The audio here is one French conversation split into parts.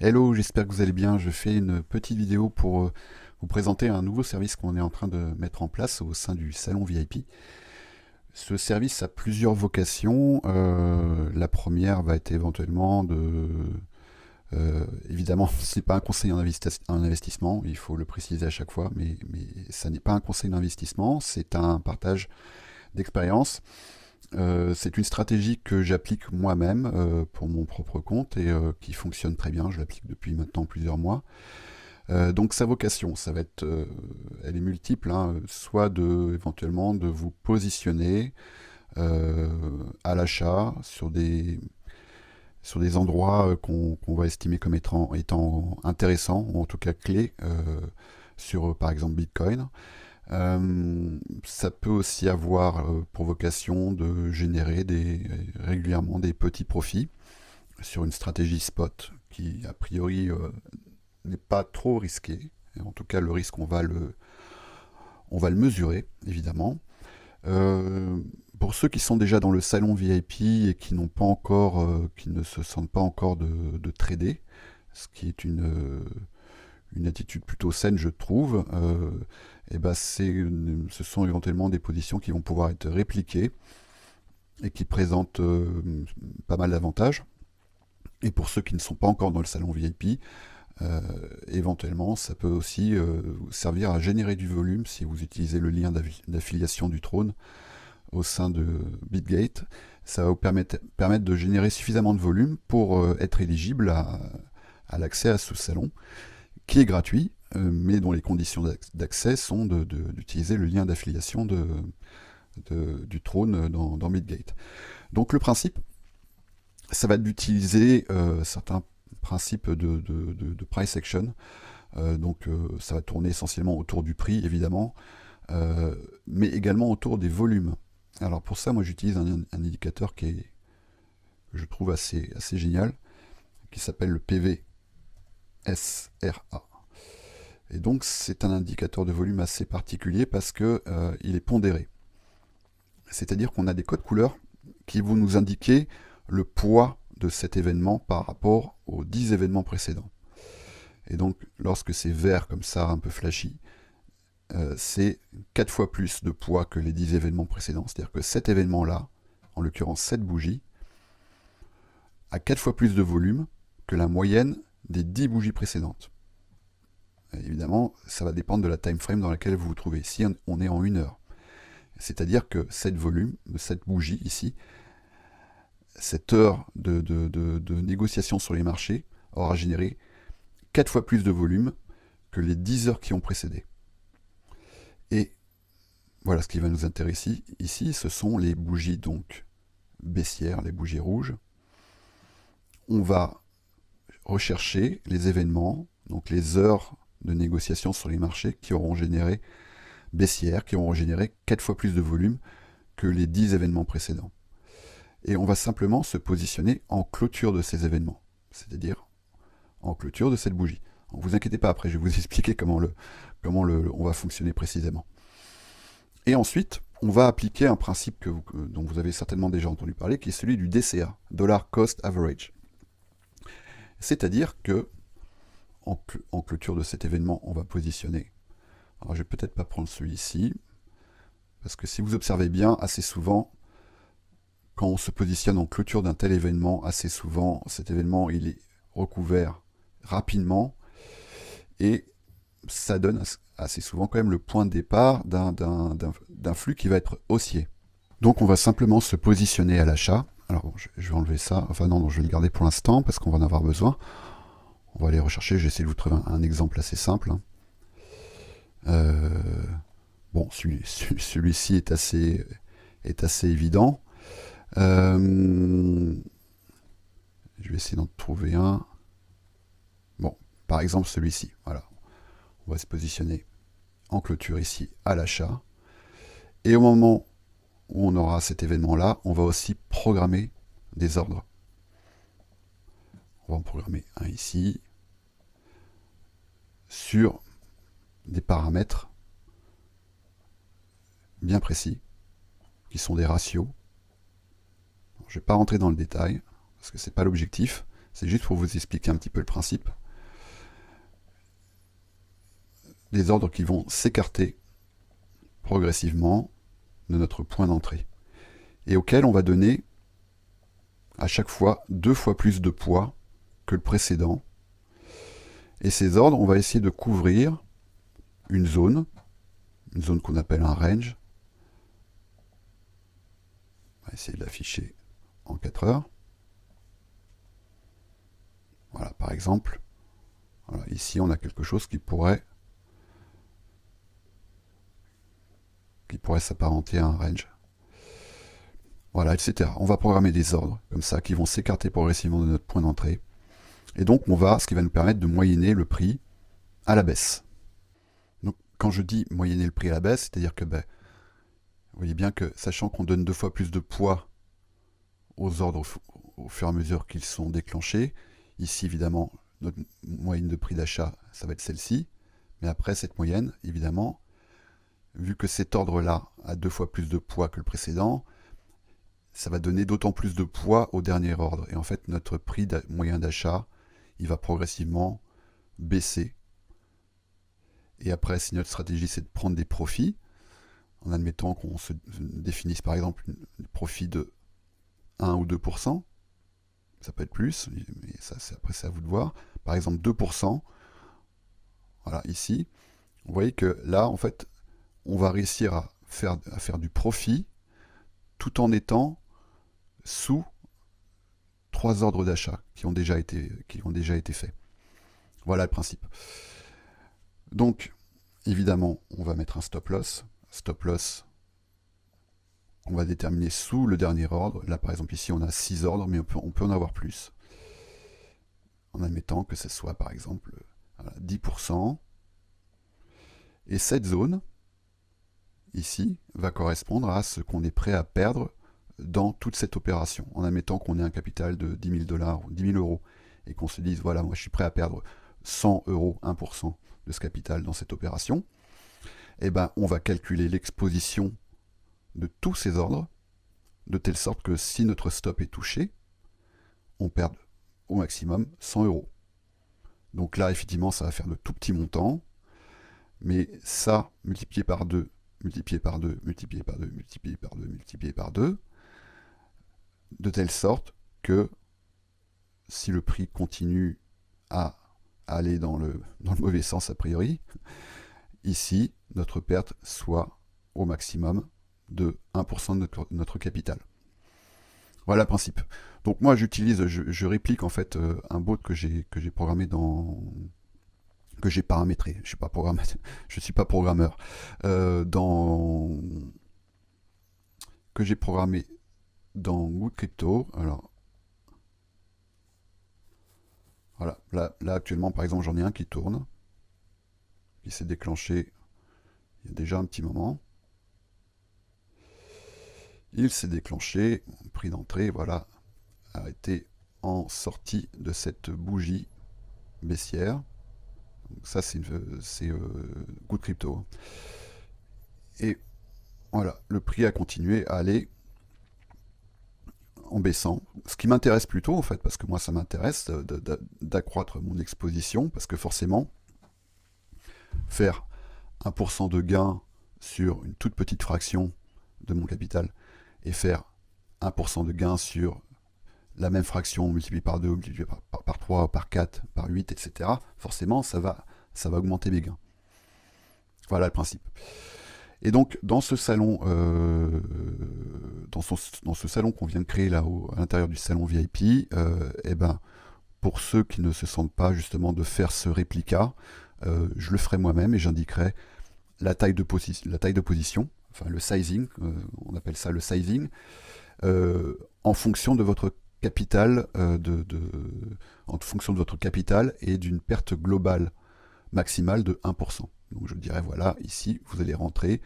Hello, j'espère que vous allez bien. Je fais une petite vidéo pour vous présenter un nouveau service qu'on est en train de mettre en place au sein du salon VIP. Ce service a plusieurs vocations. La première va être éventuellement de... évidemment, c'est pas un conseil en investissement, il faut le préciser à chaque fois, mais ça n'est pas un conseil d'investissement, c'est un partage d'expérience. C'est une stratégie que j'applique moi-même pour mon propre compte et qui fonctionne très bien. Je l'applique depuis maintenant plusieurs mois. Donc sa vocation, ça va être, elle est multiple, hein, soit éventuellement de vous positionner à l'achat sur des endroits qu'on va estimer comme étant intéressants, ou en tout cas clés, sur par exemple Bitcoin. Ça peut aussi avoir pour vocation de générer régulièrement des petits profits sur une stratégie spot qui a priori n'est pas trop risquée. Et en tout cas, le risque, on va le mesurer, évidemment. Euh, pour ceux qui sont déjà dans le salon VIP et qui n'ont pas encore, qui ne se sentent pas encore de trader, ce qui est une attitude plutôt saine, je trouve, et ben ce sont éventuellement des positions qui vont pouvoir être répliquées et qui présentent pas mal d'avantages. Et pour ceux qui ne sont pas encore dans le salon VIP, éventuellement, ça peut aussi servir à générer du volume si vous utilisez le lien d'affiliation du trône au sein de Bitgate. Ça va vous permettre de générer suffisamment de volume pour être éligible à l'accès à ce salon, qui est gratuit, mais dont les conditions d'accès sont d'utiliser le lien d'affiliation du trône dans Bitgate. Donc le principe, ça va être d'utiliser certains principes de price action. Ça va tourner essentiellement autour du prix, évidemment, mais également autour des volumes. Alors pour ça, moi j'utilise un indicateur que je trouve assez génial, qui s'appelle le PV-SRA. Et donc c'est un indicateur de volume assez particulier parce que il est pondéré. C'est-à-dire qu'on a des codes couleurs qui vont nous indiquer le poids de cet événement par rapport aux 10 événements précédents. Et donc lorsque c'est vert comme ça, un peu flashy, c'est 4 fois plus de poids que les 10 événements précédents. C'est-à-dire que cet événement-là, en l'occurrence cette bougie, a 4 fois plus de volume que la moyenne des 10 bougies précédentes. Et évidemment, ça va dépendre de la time frame dans laquelle vous vous trouvez. Si on est en 1 heure, c'est-à-dire que cette bougie ici, cette heure de négociation sur les marchés aura généré 4 fois plus de volume que les 10 heures qui ont précédé. Et voilà, ce qui va nous intéresser ici, ce sont les bougies donc baissières, les bougies rouges. On va rechercher les événements, donc les heures de négociation sur les marchés qui auront généré baissières, qui auront généré 4 fois plus de volume que les 10 événements précédents. Et on va simplement se positionner en clôture de ces événements, c'est-à-dire en clôture de cette bougie. Ne vous inquiétez pas, après je vais vous expliquer comment on va fonctionner précisément. Et ensuite, on va appliquer un principe dont vous avez certainement déjà entendu parler, qui est celui du DCA, Dollar Cost Average. C'est-à-dire que en clôture de cet événement, on va positionner. Alors je vais peut-être pas prendre celui-ci, parce que si vous observez bien, assez souvent, quand on se positionne en clôture d'un tel événement, assez souvent, cet événement il est recouvert rapidement et ça donne assez souvent quand même le point de départ d'un flux qui va être haussier. Donc on va simplement se positionner à l'achat. Alors bon, je vais enlever ça, enfin non, je vais le garder pour l'instant parce qu'on va en avoir besoin. On va aller rechercher, je vais essayer de vous trouver un exemple assez simple. Bon, celui-ci est assez évident. Je vais essayer d'en trouver un. Bon, par exemple celui-ci. Voilà. On va se positionner en clôture ici à l'achat. Et au moment où on aura cet événement-là, on va aussi programmer des ordres. On va en programmer un ici sur des paramètres bien précis qui sont des ratios. Je ne vais pas rentrer dans le détail parce que ce n'est pas l'objectif. C'est juste pour vous expliquer un petit peu le principe. Des ordres qui vont s'écarter progressivement de notre point d'entrée et auquel on va donner à chaque fois 2 fois plus de poids que le précédent. Et ces ordres, on va essayer de couvrir une zone qu'on appelle un range. On va essayer de l'afficher en 4 heures. Voilà, par exemple, voilà, ici on a quelque chose qui pourrait s'apparenter à un range. Voilà, etc. On va programmer des ordres comme ça qui vont s'écarter progressivement de notre point d'entrée. Et donc ce qui va nous permettre de moyenner le prix à la baisse. Donc quand je dis moyenner le prix à la baisse, c'est-à-dire que vous voyez bien que sachant qu'on donne 2 fois plus de poids aux ordres au fur et à mesure qu'ils sont déclenchés, ici évidemment notre moyenne de prix d'achat, ça va être celle-ci, mais après cette moyenne, évidemment, vu que cet ordre-là a 2 fois plus de poids que le précédent, ça va donner d'autant plus de poids au dernier ordre. Et en fait, notre prix moyen d'achat, il va progressivement baisser. Et après, si notre stratégie, c'est de prendre des profits, en admettant qu'on se définisse par exemple un profit de 1 ou 2%, ça peut être plus, mais ça, après c'est à vous de voir. Par exemple 2%, voilà, ici, vous voyez que là, en fait, on va réussir à faire du profit tout en étant sous 3 ordres d'achat qui ont déjà été faits. Voilà le principe. Donc, évidemment, on va mettre un stop loss. Stop loss, on va déterminer sous le dernier ordre. Là, par exemple, ici, on a 6 ordres, mais on peut en avoir plus. En admettant que ce soit, par exemple, 10%. Et cette zone, ici, va correspondre à ce qu'on est prêt à perdre dans toute cette opération, en admettant qu'on ait un capital de 10 000 $ ou 10 000 euros, et qu'on se dise, voilà, moi je suis prêt à perdre 100 euros, 1% de ce capital dans cette opération, et on va calculer l'exposition de tous ces ordres, de telle sorte que si notre stop est touché, on perd au maximum 100 euros. Donc là, effectivement, ça va faire de tout petits montants, mais ça, multiplié par 2, multiplié par 2, multiplié par 2, multiplié par 2, multiplié par 2, de telle sorte que si le prix continue à aller dans le mauvais sens a priori, ici, notre perte soit au maximum de 1% de notre capital. Voilà le principe. Donc moi je réplique en fait un bot que j'ai programmé que j'ai paramétré. Je suis pas programmeur. Que j'ai programmé dans Good Crypto. Alors voilà, là actuellement par exemple j'en ai un qui tourne, qui s'est déclenché il y a déjà un petit moment. Il s'est déclenché, prix d'entrée, voilà, a été en sortie de cette bougie baissière. Donc ça c'est Good Crypto. Et voilà, le prix a continué à aller en baissant. Ce qui m'intéresse plutôt, en fait, parce que moi ça m'intéresse d'accroître mon exposition, parce que forcément, faire 1% de gain sur une toute petite fraction de mon capital et faire 1% de gain sur la même fraction multipliée par 2, multipliée par 3, par 4, par 8, etc., forcément, ça va augmenter mes gains. Voilà le principe. Et donc, dans ce salon, dans ce salon qu'on vient de créer là à l'intérieur du salon VIP, pour ceux qui ne se sentent pas justement de faire ce réplica, je le ferai moi-même et j'indiquerai la taille de position, enfin le sizing, on appelle ça le sizing, en fonction de votre capital, en fonction de votre capital et d'une perte globale maximale de 1%. Donc je dirais, voilà, ici, vous allez rentrer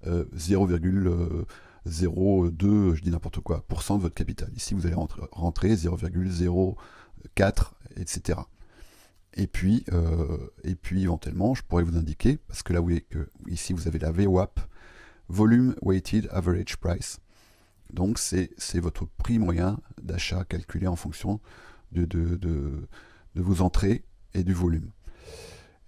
0,02, je dis n'importe quoi, % de votre capital. Ici, vous allez rentrer 0,04, etc. Et puis, éventuellement, je pourrais vous indiquer, parce que là, vous voyez que ici, vous avez la VWAP, Volume Weighted Average Price. Donc, c'est votre prix moyen d'achat calculé en fonction de vos entrées et du volume.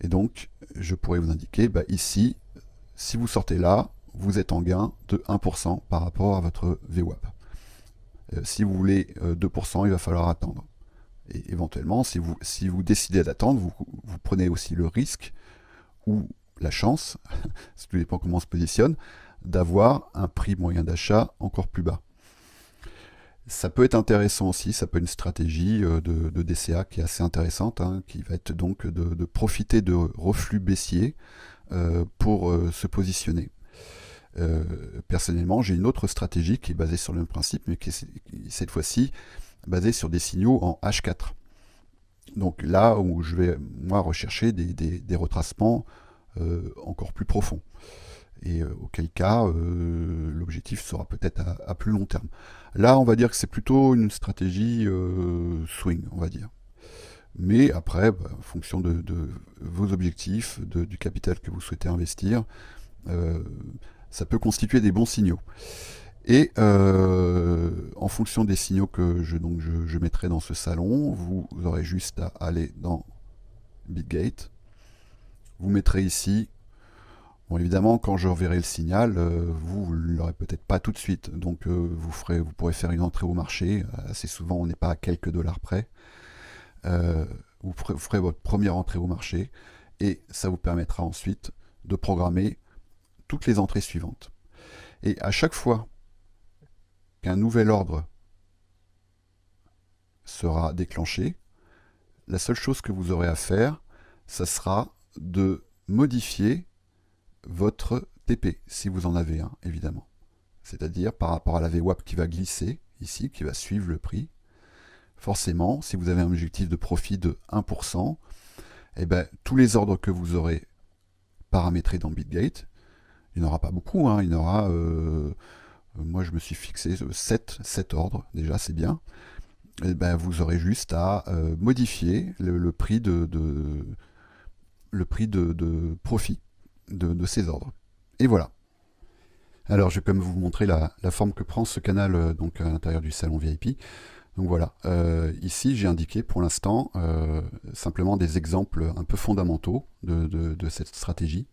Et donc, je pourrais vous indiquer, ici, si vous sortez là, vous êtes en gain de 1% par rapport à votre VWAP. Si vous voulez 2%, il va falloir attendre. Et éventuellement, si vous décidez d'attendre, vous prenez aussi le risque ou la chance, ça dépend comment on se positionne, d'avoir un prix moyen d'achat encore plus bas. Ça peut être intéressant aussi, ça peut être une stratégie de DCA qui est assez intéressante, hein, qui va être donc de profiter de reflux baissiers pour se positionner. Personnellement, j'ai une autre stratégie qui est basée sur le même principe, mais qui est cette fois-ci basée sur des signaux en H4. Donc là où je vais, moi, rechercher des retracements encore plus profonds. Et auquel cas, l'objectif sera peut-être à plus long terme. Là, on va dire que c'est plutôt une stratégie swing, on va dire. Mais après, en fonction de vos objectifs, du capital que vous souhaitez investir, ça peut constituer des bons signaux. Et en fonction des signaux que je mettrai dans ce salon, vous aurez juste à aller dans BitGate. Vous mettrez ici. Bon, évidemment, quand je reverrai le signal, vous ne l'aurez peut-être pas tout de suite. Donc vous pourrez faire une entrée au marché. Assez souvent, on n'est pas à quelques dollars près. Vous ferez votre première entrée au marché. Et ça vous permettra ensuite de programmer toutes les entrées suivantes. Et à chaque fois qu'un nouvel ordre sera déclenché, la seule chose que vous aurez à faire, ça sera de modifier votre TP, si vous en avez un, évidemment. C'est-à-dire par rapport à la VWAP qui va glisser, ici, qui va suivre le prix. Forcément, si vous avez un objectif de profit de 1%, eh ben, tous les ordres que vous aurez paramétrés dans BitGate, il n'y en aura pas beaucoup, hein, il y en aura, moi je me suis fixé 7 ordres, déjà c'est bien. Et ben, vous aurez juste à modifier le prix de profit de ces ordres. Et voilà. Alors je vais comme vous montrer la forme que prend ce canal donc à l'intérieur du salon VIP. Donc voilà, ici j'ai indiqué pour l'instant simplement des exemples un peu fondamentaux de cette stratégie,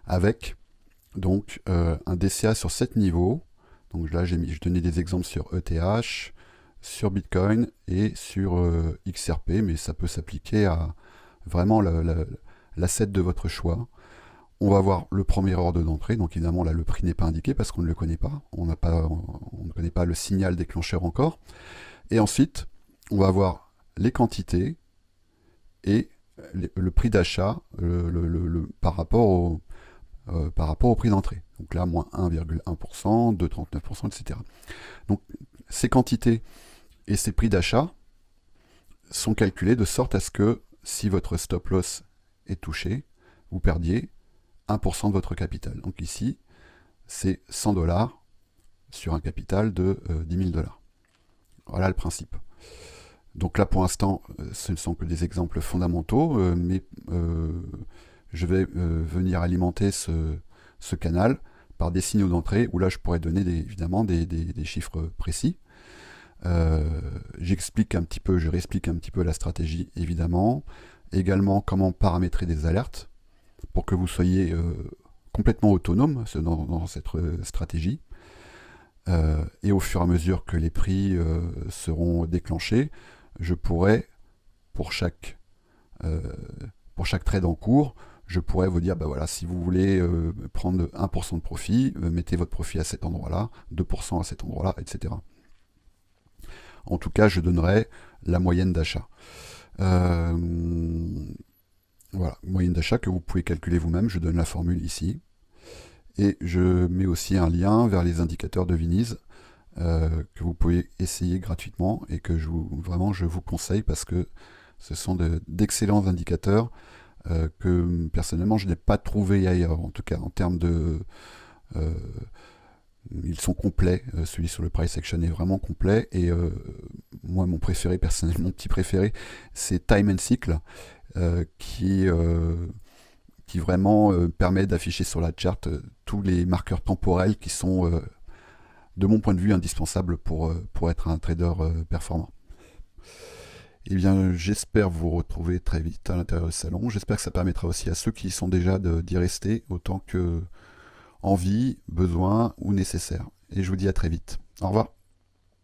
avec donc un DCA sur 7 niveaux. Donc là je donnais des exemples sur ETH, sur Bitcoin et sur XRP, mais ça peut s'appliquer à vraiment l'asset de votre choix. On va voir le premier ordre d'entrée, donc évidemment là le prix n'est pas indiqué parce qu'on ne le connaît pas, on ne connaît pas le signal déclencheur encore. Et ensuite, on va voir les quantités et le prix d'achat par rapport au prix d'entrée. Donc là, moins 1,1%, 2,39%, etc. Donc ces quantités et ces prix d'achat sont calculés de sorte à ce que si votre stop loss est touché, vous perdiez 1% de votre capital. Donc ici, c'est 100 $ sur un capital de 10 000 $. Voilà le principe. Donc là, pour l'instant, ce ne sont que des exemples fondamentaux, mais je vais venir alimenter ce canal par des signaux d'entrée, où là, je pourrais donner évidemment des chiffres précis. J'explique un petit peu, je réexplique un petit peu la stratégie, évidemment. Également, comment paramétrer des alertes pour que vous soyez complètement autonome dans cette stratégie. Et au fur et à mesure que les prix seront déclenchés, je pourrais, pour chaque trade en cours, je pourrais vous dire, voilà, si vous voulez prendre 1% de profit, mettez votre profit à cet endroit-là, 2% à cet endroit-là, etc. En tout cas, je donnerai la moyenne d'achat. Voilà, moyenne d'achat que vous pouvez calculer vous-même, je donne la formule ici. Et je mets aussi un lien vers les indicateurs de Viniz que vous pouvez essayer gratuitement et que je vous conseille parce que ce sont d'excellents indicateurs que personnellement je n'ai pas trouvé ailleurs, en tout cas en termes de... ils sont complets, celui sur le price action est vraiment complet et moi mon préféré, personnellement mon petit préféré, c'est Time and Cycle qui vraiment permet d'afficher sur la chart tous les marqueurs temporels qui sont, de mon point de vue, indispensables pour être un trader performant. Eh bien, j'espère vous retrouver très vite à l'intérieur du salon. J'espère que ça permettra aussi à ceux qui y sont déjà d'y rester autant que envie, besoin ou nécessaire. Et je vous dis à très vite. Au revoir.